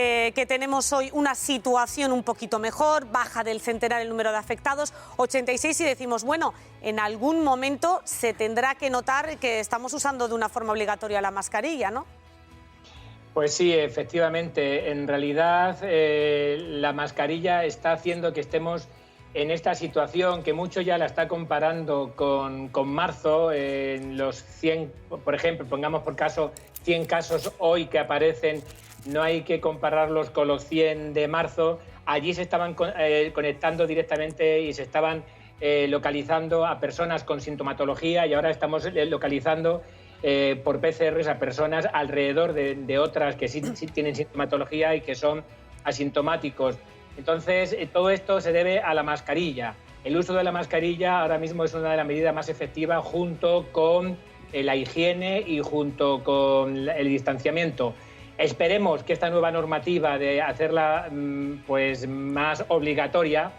Que tenemos hoy una situación un poquito mejor, baja del centenar el número de afectados, 86, y decimos, bueno, en algún momento se tendrá que notar que estamos usando de una forma obligatoria la mascarilla, ¿no? Pues sí, efectivamente. En realidad la mascarilla está haciendo que estemos en esta situación que mucho ya la está comparando con marzo. En los 100, por ejemplo, pongamos por caso 100 casos hoy que aparecen, no hay que compararlos con los 100 de marzo. Allí se estaban conectando directamente y se estaban localizando a personas con sintomatología, y ahora estamos localizando por PCRs a personas alrededor de otras que sí tienen sintomatología y que son asintomáticos. Entonces, todo esto se debe a la mascarilla. El uso de la mascarilla ahora mismo es una de las medidas más efectivas, junto con la higiene y junto con el distanciamiento. Esperemos que esta nueva normativa de hacerla pues más obligatoria,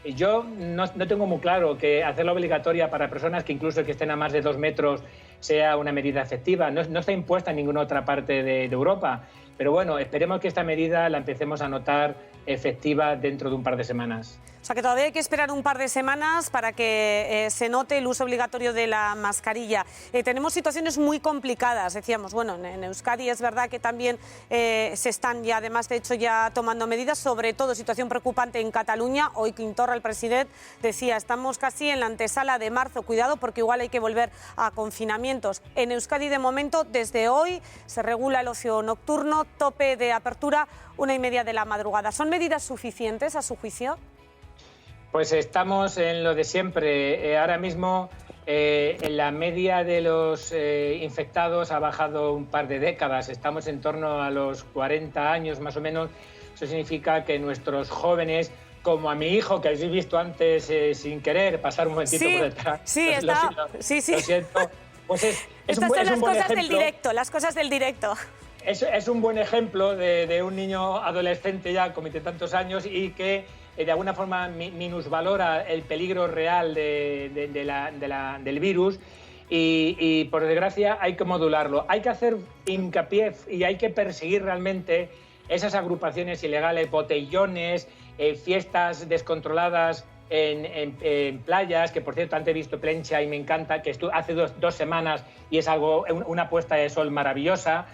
yo no tengo muy claro que hacerla obligatoria para personas que incluso que estén a más de 2 metros sea una medida efectiva. No está impuesta en ninguna otra parte de Europa, pero bueno, esperemos que esta medida la empecemos a notar efectiva dentro de un par de semanas. O sea que todavía hay que esperar un par de semanas para que se note el uso obligatorio de la mascarilla. Tenemos situaciones muy complicadas, decíamos, bueno, en Euskadi es verdad que también se están ya, además de hecho, ya tomando medidas, sobre todo situación preocupante en Cataluña. Hoy Quim Torra, el presidente, decía, estamos casi en la antesala de marzo, cuidado porque igual hay que volver a confinamientos. En Euskadi de momento, desde hoy, se regula el ocio nocturno, tope de apertura 1:30 de la madrugada. ¿Son medidas suficientes a su juicio? Pues estamos en lo de siempre. Ahora mismo en la media de los infectados ha bajado un par de décadas. Estamos en torno a los 40 años más o menos. Eso significa que nuestros jóvenes, como a mi hijo, que habéis visto antes sin querer pasar un momentito por detrás. Sí, lo siento. Pues estas son las cosas del directo, las cosas del directo. Es un buen ejemplo de un niño adolescente ya con tantos años y que de alguna forma minusvalora el peligro real del virus y por desgracia hay que modularlo. Hay que hacer hincapié y hay que perseguir realmente esas agrupaciones ilegales, botellones, fiestas descontroladas en playas, que por cierto antes he visto Plencha y me encanta, que hace dos semanas y es una puesta de sol maravillosa.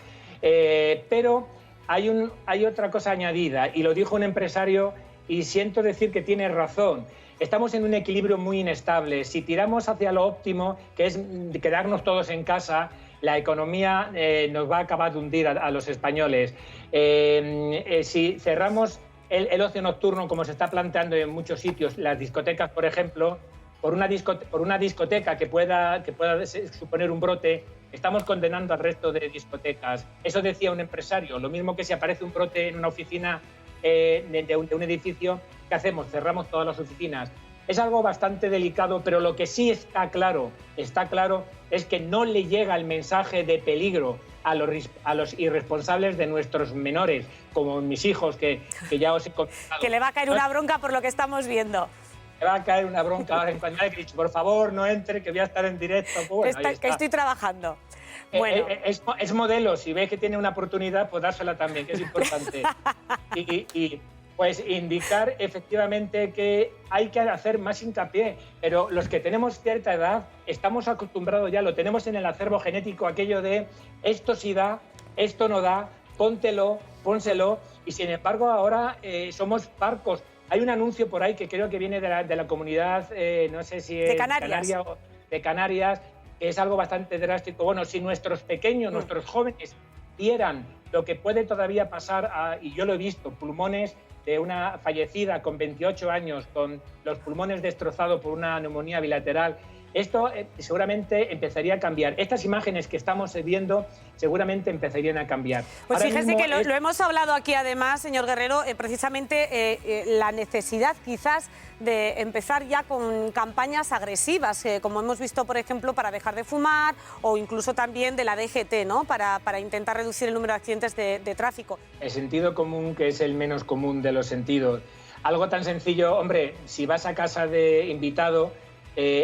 Pero hay otra cosa añadida, y lo dijo un empresario y siento decir que tiene razón. Estamos en un equilibrio muy inestable. Si tiramos hacia lo óptimo, que es quedarnos todos en casa, la economía nos va a acabar de hundir a los españoles. Si cerramos el ocio nocturno, como se está planteando en muchos sitios, las discotecas, por ejemplo, por una discoteca que pueda suponer un brote, estamos condenando al resto de discotecas. Eso decía un empresario. Lo mismo que si aparece un brote en una oficina de un edificio, ¿qué hacemos? Cerramos todas las oficinas. Es algo bastante delicado, pero lo que sí está claro es que no le llega el mensaje de peligro a los irresponsables de nuestros menores, como mis hijos, que ya os he comentado. Que le va a caer una bronca por lo que estamos viendo. Me va a caer una bronca ahora en cuanto me ha dicho, por favor, no entre, que voy a estar en directo. Bueno, que estoy trabajando. Bueno. Es modelo, si ves que tiene una oportunidad, pues dársela también, que es importante. y pues indicar efectivamente que hay que hacer más hincapié, pero los que tenemos cierta edad estamos acostumbrados ya, lo tenemos en el acervo genético, aquello de esto sí da, esto no da, póntelo, pónselo, y sin embargo ahora somos parcos. Hay un anuncio por ahí que creo que viene de la comunidad, no sé si es de Canarias, que es algo bastante drástico. Bueno, si nuestros pequeños, nuestros jóvenes vieran lo que puede todavía pasar, y yo lo he visto, pulmones de una fallecida con 28 años, con los pulmones destrozados por una neumonía bilateral, esto seguramente empezaría a cambiar. Estas imágenes que estamos viendo seguramente empezarían a cambiar. Pues ahora fíjese que lo hemos hablado aquí además, señor Guerrero, precisamente la necesidad quizás de empezar ya con campañas agresivas, como hemos visto, por ejemplo, para dejar de fumar o incluso también de la DGT, ¿no? Para intentar reducir el número de accidentes de tráfico. El sentido común, que es el menos común de los sentidos. Algo tan sencillo, hombre, si vas a casa de invitado,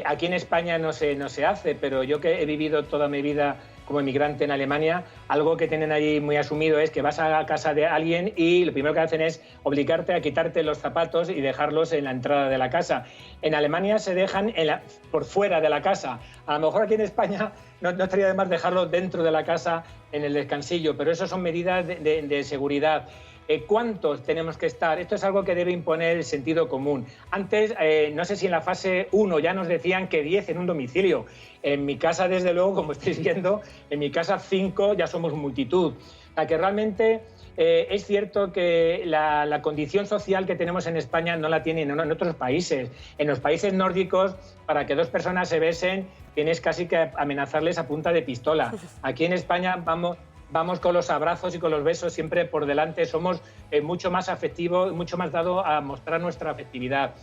aquí en España no se hace, pero yo que he vivido toda mi vida como inmigrante en Alemania, algo que tienen allí muy asumido es que vas a la casa de alguien y lo primero que hacen es obligarte a quitarte los zapatos y dejarlos en la entrada de la casa. En Alemania se dejan por fuera de la casa. A lo mejor aquí en España no estaría de más dejarlos dentro de la casa en el descansillo, pero eso son medidas de seguridad. ¿Cuántos tenemos que estar? Esto es algo que debe imponer el sentido común. Antes, no sé si en la fase 1 ya nos decían que 10 en un domicilio. En mi casa, desde luego, como estáis viendo, en mi casa 5 ya somos multitud. O sea, que realmente es cierto que la condición social que tenemos en España no la tienen en otros países. En los países nórdicos, para que dos personas se besen, tienes casi que amenazarles a punta de pistola. Aquí en España vamos con los abrazos y con los besos siempre por delante, somos mucho más afectivos, mucho más dados a mostrar nuestra afectividad.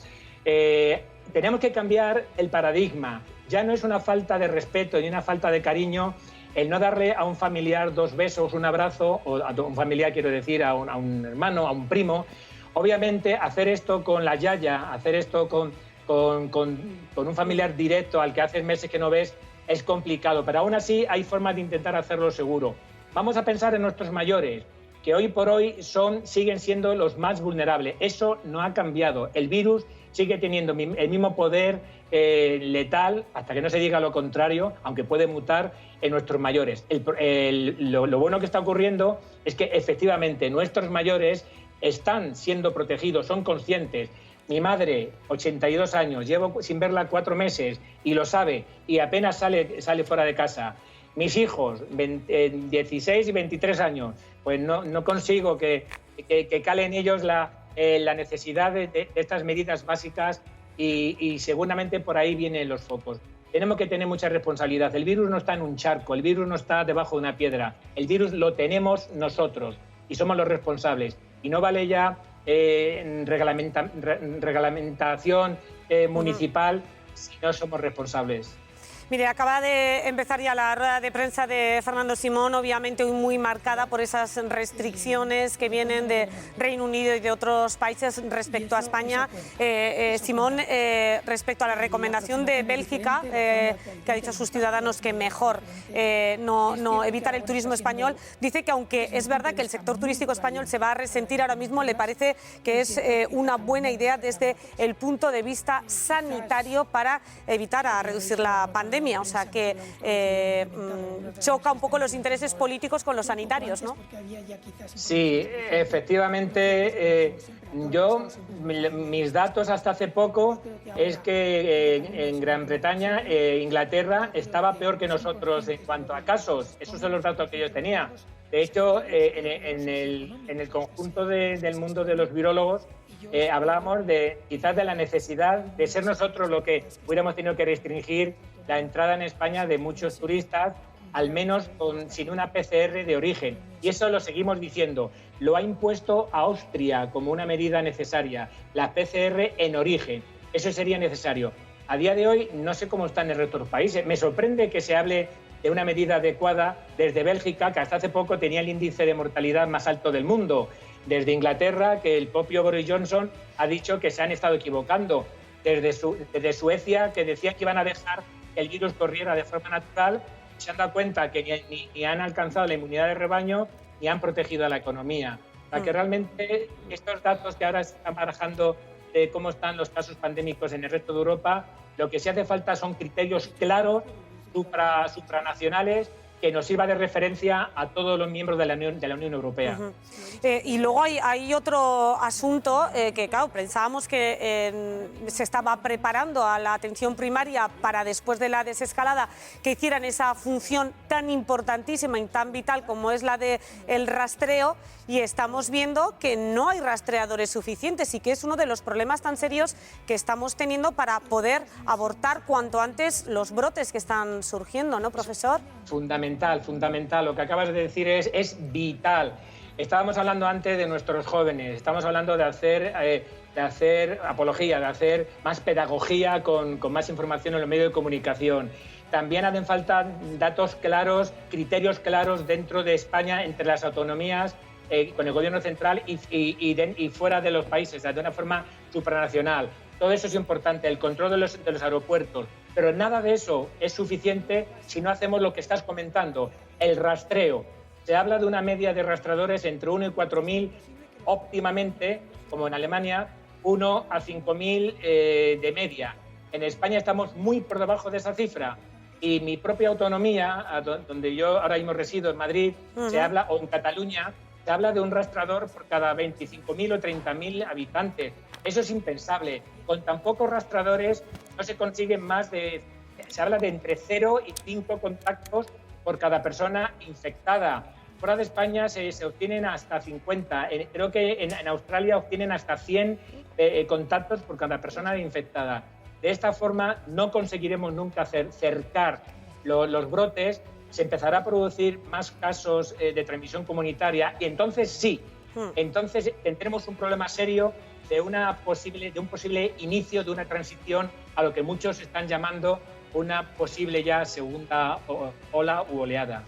Tenemos que cambiar el paradigma. Ya no es una falta de respeto ni una falta de cariño el no darle a un familiar 2 besos, un abrazo, o a un familiar quiero decir, a un hermano, a un primo. Obviamente hacer esto con la yaya, hacer esto con un familiar directo al que hace meses que no ves es complicado, pero aún así hay formas de intentar hacerlo seguro. Vamos a pensar en nuestros mayores, que hoy por hoy siguen siendo los más vulnerables. Eso no ha cambiado. El virus sigue teniendo el mismo poder letal, hasta que no se diga lo contrario, aunque puede mutar en nuestros mayores. Lo bueno que está ocurriendo es que efectivamente nuestros mayores están siendo protegidos, son conscientes. Mi madre, 82 años, llevo sin verla 4 meses y lo sabe, y apenas sale fuera de casa. Mis hijos, 16 y 23 años, pues no consigo que cale en ellos la necesidad de estas medidas básicas y seguramente por ahí vienen los focos. Tenemos que tener mucha responsabilidad. El virus no está en un charco, el virus no está debajo de una piedra. El virus lo tenemos nosotros y somos los responsables. Y no vale ya reglamentación municipal si no somos responsables. Mire, acaba de empezar ya la rueda de prensa de Fernando Simón, obviamente muy marcada por esas restricciones que vienen de Reino Unido y de otros países respecto a España. Simón, respecto a la recomendación de Bélgica, que ha dicho a sus ciudadanos que mejor no evitar el turismo español, dice que aunque es verdad que el sector turístico español se va a resentir ahora mismo, le parece que es una buena idea desde el punto de vista sanitario para evitar reducir la pandemia. O sea que choca un poco los intereses políticos con los sanitarios, ¿no? Sí, efectivamente. Mis datos hasta hace poco es que en Gran Bretaña, Inglaterra, estaba peor que nosotros en cuanto a casos. Esos son los datos que yo tenía. De hecho, en el conjunto del mundo de los virólogos, hablamos quizás de la necesidad de ser nosotros lo que hubiéramos tenido que restringir la entrada en España de muchos turistas, al menos sin una PCR de origen. Y eso lo seguimos diciendo. Lo ha impuesto Austria como una medida necesaria, la PCR en origen. Eso sería necesario. A día de hoy no sé cómo está en el resto de los países. Me sorprende que se hable de una medida adecuada desde Bélgica, que hasta hace poco tenía el índice de mortalidad más alto del mundo. Desde Inglaterra, que el propio Boris Johnson ha dicho que se han estado equivocando. Desde Suecia, que decía que iban a dejar que el virus corriera de forma natural, se han dado cuenta que ni han alcanzado la inmunidad de rebaño ni han protegido a la economía. O sea, que realmente estos datos que ahora se están barajando de cómo están los casos pandémicos en el resto de Europa, lo que sí hace falta son criterios claros, supranacionales, que nos sirva de referencia a todos los miembros de la Unión Europea. Y luego hay otro asunto que, claro, pensábamos que se estaba preparando a la atención primaria para después de la desescalada que hicieran esa función tan importantísima y tan vital como es la del rastreo, y estamos viendo que no hay rastreadores suficientes y que es uno de los problemas tan serios que estamos teniendo para poder abortar cuanto antes los brotes que están surgiendo, ¿no, profesor? Fundamental. Lo que acabas de decir es vital. Estábamos hablando antes de nuestros jóvenes, estamos hablando de hacer apología, de hacer más pedagogía con más información en los medios de comunicación. También hacen falta datos claros, criterios claros dentro de España, entre las autonomías, con el gobierno central y fuera de los países, de una forma supranacional. Todo eso es importante, el control de los aeropuertos. Pero nada de eso es suficiente si no hacemos lo que estás comentando, el rastreo. Se habla de una media de rastreadores entre 1 y 4.000 óptimamente, como en Alemania, 1 a 5.000 de media. En España estamos muy por debajo de esa cifra. Y mi propia autonomía, donde yo ahora mismo resido, en Madrid, se habla, o en Cataluña, se habla de un rastreador por cada 25.000 o 30.000 habitantes. Eso es impensable. Con tan pocos rastreadores no se consiguen más de... Se habla de entre 0 y 5 contactos por cada persona infectada. Fuera de España se obtienen hasta 50. Creo que en Australia obtienen hasta 100 contactos por cada persona infectada. De esta forma no conseguiremos nunca cercar los brotes, se empezará a producir más casos de transmisión comunitaria y entonces sí, entonces tendremos un problema serio de un posible inicio de una transición a lo que muchos están llamando una posible ya segunda ola u oleada.